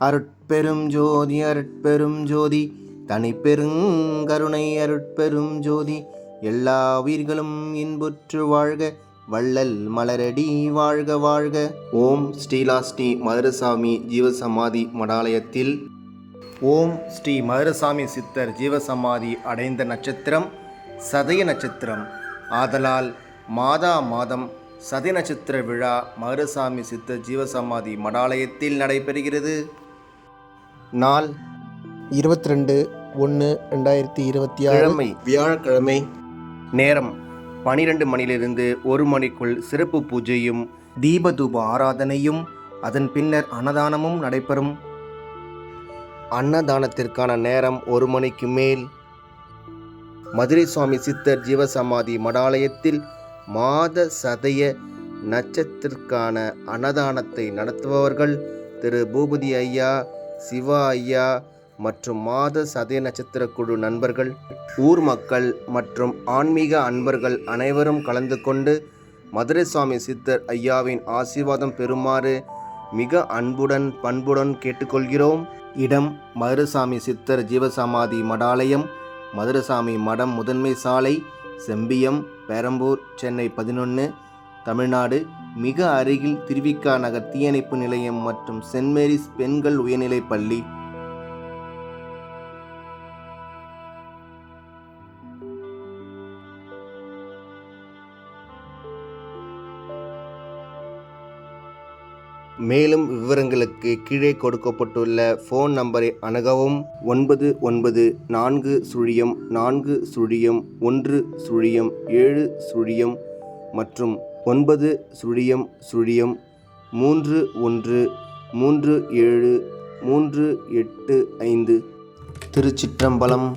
அருட்பெரும் ஜோதி அருட்பெரும் ஜோதி தனிப்பெருங்கருணை அருட்பெரும் ஜோதி எல்லா உயிர்களும் இன்புற்று வாழ்க வள்ளல் மலரடி வாழ்க வாழ்க. ஓம் ஸ்ரீலாஸ்ரீ மதுரசாமி ஜீவசமாதி மடாலயத்தில் ஓம் ஸ்ரீ மதுரசாமி சித்தர் ஜீவசமாதி அடைந்த நட்சத்திரம் சதய நட்சத்திரம். ஆதலால் மாதா மாதம் சதய நட்சத்திர விழா மதுரசாமி சித்தர் ஜீவசமாதி மடாலயத்தில் நடைபெறுகிறது. நாள் 22/1/2026 கிழமை வியாழக்கிழமை. நேரம் 12 மணியிலிருந்து 1 மணிக்குள் சிறப்பு பூஜையும் தீபதூப ஆராதனையும் அதன் பின்னர் அன்னதானமும் நடைபெறும். அன்னதானத்திற்கான நேரம் 1 மணிக்கு மேல். மதுரை சுவாமி சித்தர் ஜீவசமாதி மடாலயத்தில் மாத சதய நட்சத்திற்கான அன்னதானத்தை நடத்துபவர்கள் திரு பூபதி ஐயா, சிவா ஐயா மற்றும் மாத சதய நட்சத்திர குழு நண்பர்கள், ஊர் மக்கள் மற்றும் ஆன்மீக அன்பர்கள் அனைவரும் கலந்து கொண்டு மதுரை சுவாமி சித்தர் ஐயாவின் ஆசீர்வாதம் பெறுமாறு மிக அன்புடன் பண்புடன் கேட்டுக்கொள்கிறோம். இடம் மதுரசாமி சித்தர் ஜீவசமாதி மடாலயம், மதுரசாமி மடம், முதன்மை சாலை, செம்பியம், பெரம்பூர், சென்னை 11, தமிழ்நாடு. மிக அருகில் திருவிக்கா நகர் தீயணைப்பு நிலையம் மற்றும் சென்ட் மேரிஸ் பெண்கள் உயர்நிலைப் பள்ளி. மேலும் விவரங்களுக்கு கீழே கொடுக்கப்பட்டுள்ள ஃபோன் நம்பரை அணுகவும். 9940401007 மற்றும் 9003137385. திருச்சிற்றம்பலம்.